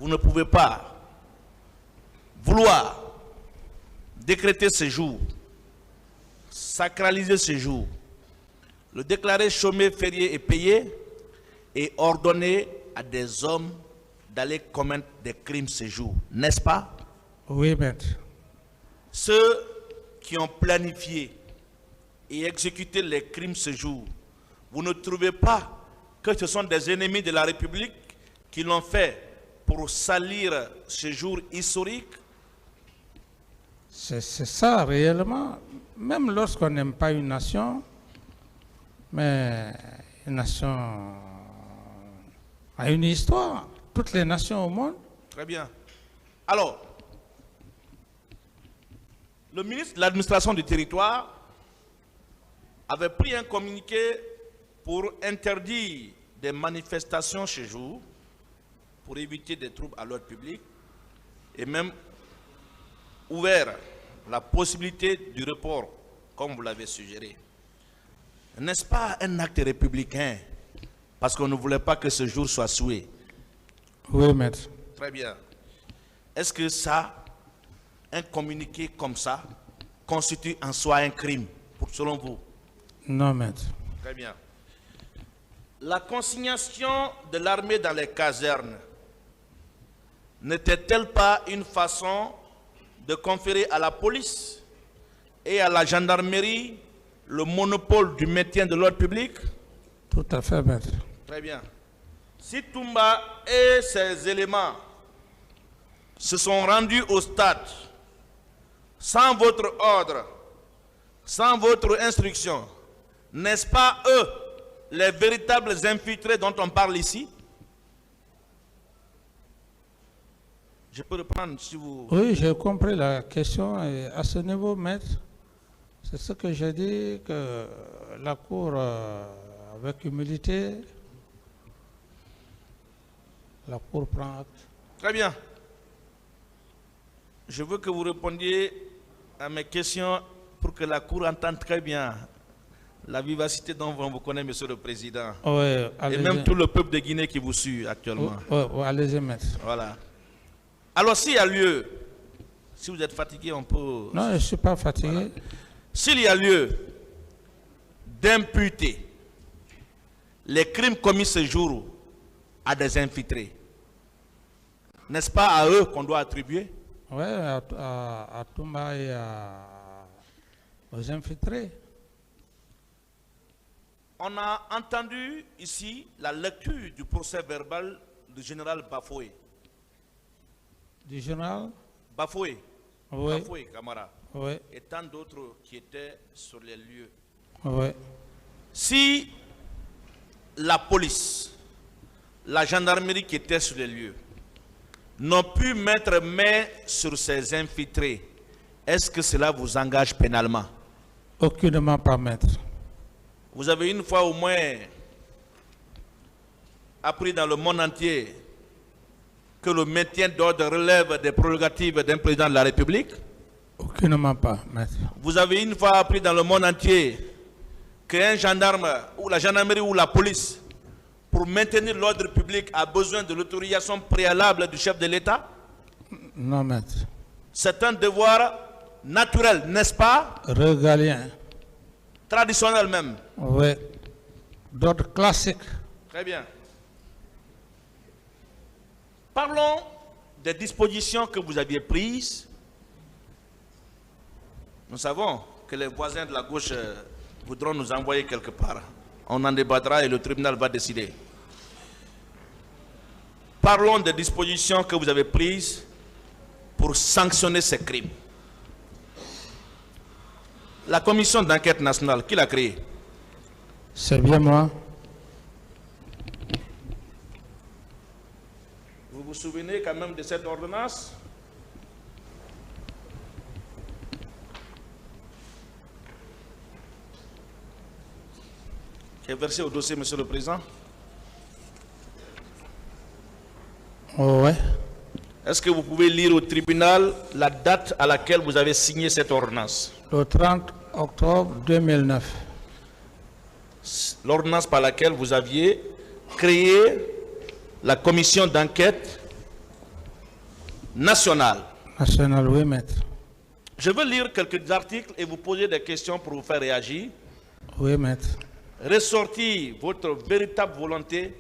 vous ne pouvez pas vouloir décréter ce jour, sacraliser ce jour, le déclarer chômé, férié et payé, et ordonner à des hommes d'aller commettre des crimes ce jour, n'est-ce pas? Oui, maître. Ceux qui ont planifié et exécuté les crimes ce jour, vous ne trouvez pas que ce sont des ennemis de la République qui l'ont fait pour salir ce jour historique? C'est ça réellement. Même lorsqu'on n'aime pas une nation, mais une nation a une histoire. Toutes les nations au monde. Très bien. Alors, le ministre de l'administration du territoire avait pris un communiqué pour interdire des manifestations chez jour, pour éviter des troubles à l'ordre public, et même ouvert la possibilité du report, comme vous l'avez suggéré. N'est-ce pas un acte républicain? Parce qu'on ne voulait pas que ce jour soit souillé. Oui, maître. Très bien. Est-ce que ça, un communiqué comme ça, constitue en soi un crime, selon vous? Non, maître. Très bien. La consignation de l'armée dans les casernes n'était-elle pas une façon de conférer à la police et à la gendarmerie le monopole du maintien de l'ordre public? Tout à fait, maître. Très bien. Si Toumba et ses éléments se sont rendus au stade sans votre ordre, sans votre instruction, n'est-ce pas eux les véritables infiltrés dont on parle ici? Je peux reprendre si vous... Oui, j'ai compris la question. Et à ce niveau, maître, c'est ce que j'ai dit, que la Cour, avec humilité, la Cour prend acte. Très bien. Je veux que vous répondiez à mes questions pour que la Cour entende très bien la vivacité dont on vous connaît, Monsieur le Président. Oui, et même tout le peuple de Guinée qui vous suit actuellement. Oui, allez-y, maître. Voilà. Alors, s'il y a lieu, si vous êtes fatigué, on peut... Non, je ne suis pas fatigué. Voilà. S'il y a lieu d'imputer les crimes commis ce jour à des infiltrés, n'est-ce pas à eux qu'on doit attribuer? Oui, à Toumba et aux infiltrés. On a entendu ici la lecture du procès verbal du général Bafoué. Du général Bafoué. Oui. Bafoué, camarade. Oui. Et tant d'autres qui étaient sur les lieux. Oui. Si la police, la gendarmerie qui était sur les lieux, n'ont pu mettre main sur ces infiltrés, est-ce que cela vous engage pénalement? Aucunement pas, maître. Vous avez une fois au moins appris dans le monde entier que le maintien d'ordre relève des prérogatives d'un président de la République? Aucunement pas, maître. Vous avez une fois appris dans le monde entier qu'un gendarme ou la gendarmerie ou la police, pour maintenir l'ordre public, a besoin de l'autorisation préalable du chef de l'État? Non, maître. C'est un devoir naturel, n'est-ce pas? Régalien. Traditionnel même. Oui. D'ordre classique. Très bien. Parlons des dispositions que vous aviez prises. Nous savons que les voisins de la gauche voudront nous envoyer quelque part. On en débattra et le tribunal va décider. Parlons des dispositions que vous avez prises pour sanctionner ces crimes. La commission d'enquête nationale, qui l'a créée? C'est bien moi. Vous vous souvenez quand même de cette ordonnance? Qui est versée au dossier, Monsieur le Président? Oui. Est-ce que vous pouvez lire au tribunal la date à laquelle vous avez signé cette ordonnance? Le 30 octobre 2009. L'ordonnance par laquelle vous aviez créé la commission d'enquête national. National, oui, maître. Je veux lire quelques articles et vous poser des questions pour vous faire réagir. Oui, maître. Ressortir votre véritable volonté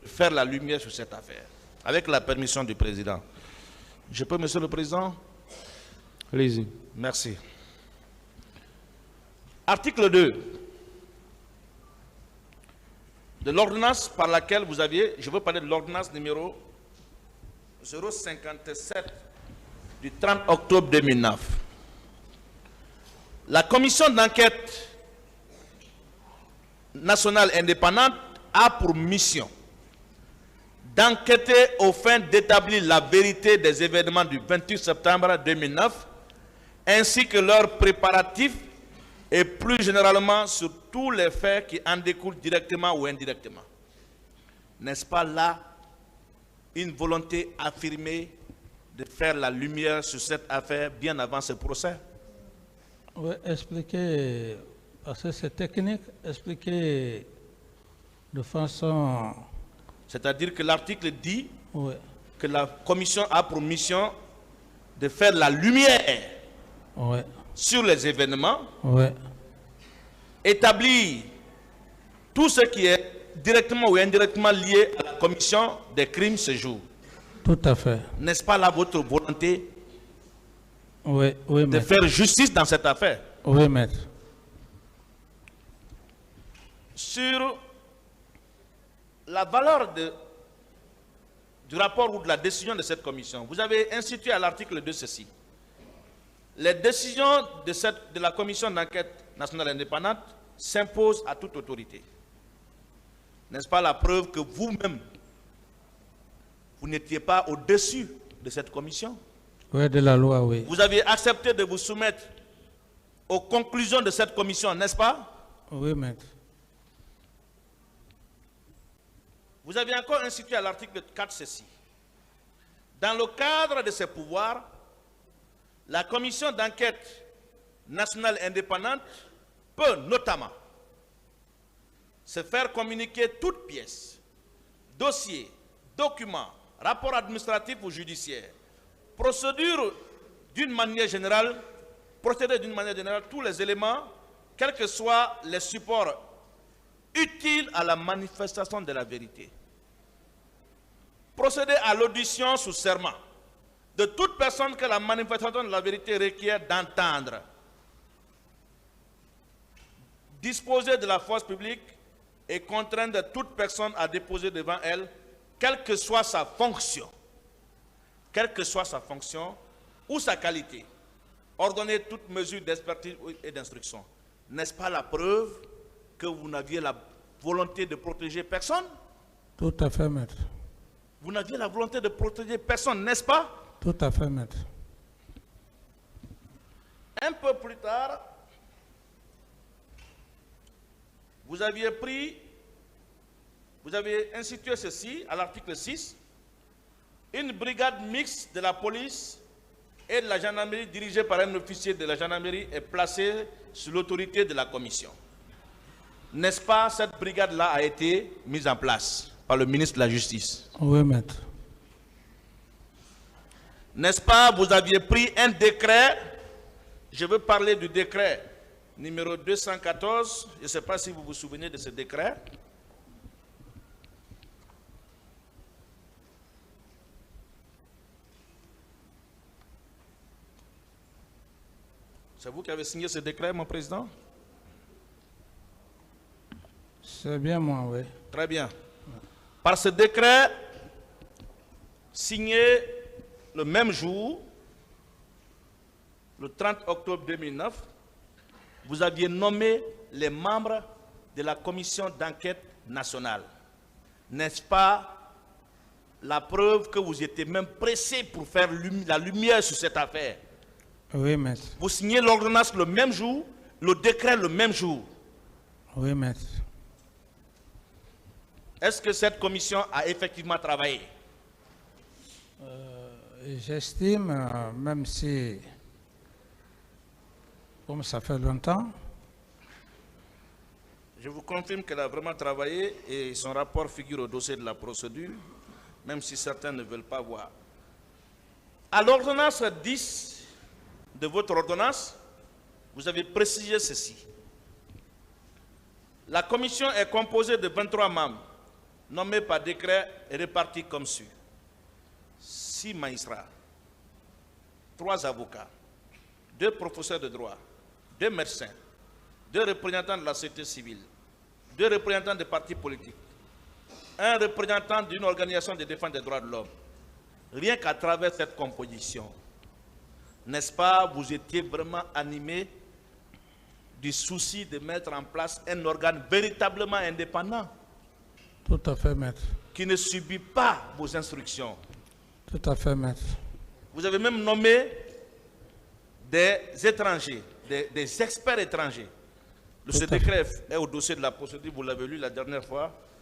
de faire la lumière sur cette affaire, avec la permission du président. Je peux, monsieur le président? Allez-y. Merci. Article 2 de l'ordonnance par laquelle vous aviez, je veux parler de l'ordonnance numéro 057 du 30 octobre 2009. La commission d'enquête nationale indépendante a pour mission d'enquêter aux fins d'établir la vérité des événements du 28 septembre 2009 ainsi que leurs préparatifs et plus généralement sur tous les faits qui en découlent directement ou indirectement. N'est-ce pas là une volonté affirmée de faire la lumière sur cette affaire bien avant ce procès? Oui, expliquez, parce que c'est technique, expliquez de façon... C'est-à-dire que l'article dit Oui, que la commission a pour mission de faire la lumière oui, sur les événements, oui, établir tout ce qui est directement ou indirectement lié à la commission des crimes ce jour. tout à fait. N'est-ce pas là votre volonté Oui, oui, de maître. faire justice dans cette affaire? Oui, maître. Sur la valeur du rapport ou de la décision de cette commission, vous avez institué à l'article 2 ceci. Les décisions de la commission d'enquête nationale indépendante s'imposent à toute autorité. N'est-ce pas la preuve que vous-même, vous n'étiez pas au-dessus de cette commission? Oui, de la loi, oui. Vous aviez accepté de vous soumettre aux conclusions de cette commission, n'est-ce pas? Oui, maître. Vous avez encore institué à l'article 4 ceci. Dans le cadre de ses pouvoirs, la commission d'enquête nationale indépendante peut notamment se faire communiquer toute pièce, dossier, document, rapport administratif ou judiciaire, procéder d'une manière générale, tous les éléments, quels que soient les supports utiles à la manifestation de la vérité. Procéder à l'audition sous serment de toute personne que la manifestation de la vérité requiert d'entendre. Disposer de la force publique et contraindre toute personne à déposer devant elle, quelle que soit sa fonction, ou sa qualité, ordonner toute mesure d'expertise et d'instruction. N'est-ce pas la preuve que vous n'aviez la volonté de protéger personne? Tout à fait, maître. Vous n'aviez la volonté de protéger personne, n'est-ce pas? Tout à fait, maître. Un peu plus tard, vous avez institué ceci à l'article 6, une brigade mixte de la police et de la gendarmerie dirigée par un officier de la gendarmerie est placée sous l'autorité de la commission. N'est-ce pas, cette brigade-là a été mise en place par le ministre de la Justice? Oui, maître. N'est-ce pas, vous aviez pris un décret, je veux parler du décret numéro 214, je ne sais pas si vous vous souvenez de ce décret. C'est vous qui avez signé ce décret, mon président? C'est bien moi, oui. Très bien. Par ce décret, signé le même jour, le 30 octobre 2009, vous aviez nommé les membres de la commission d'enquête nationale. N'est-ce pas la preuve que vous étiez même pressé pour faire la lumière sur cette affaire? Oui, maître. Vous signez l'ordonnance le même jour, le décret le même jour. Oui, maître. Est-ce que cette commission a effectivement travaillé? J'estime, même si, comme ça fait longtemps, Je vous confirme qu'elle a vraiment travaillé et son rapport figure au dossier de la procédure, même si certains ne veulent pas voir. À l'ordonnance 10 de votre ordonnance, vous avez précisé ceci. La commission est composée de 23 membres, nommés par décret et répartis comme suit. 6 magistrats, 3 avocats, 2 professeurs de droit, 2 médecins, 2 représentants de la société civile, 2 représentants des partis politiques, 1 représentant d'une organisation de défense des droits de l'homme. Rien qu'à travers cette composition, n'est-ce pas, vous étiez vraiment animé du souci de mettre en place un organe véritablement indépendant. Tout à fait, maître. Qui ne subit pas vos instructions. Tout à fait, maître. Vous avez même nommé des étrangers, des experts étrangers. Ce décret est au dossier de la procédure, vous l'avez lu la dernière fois.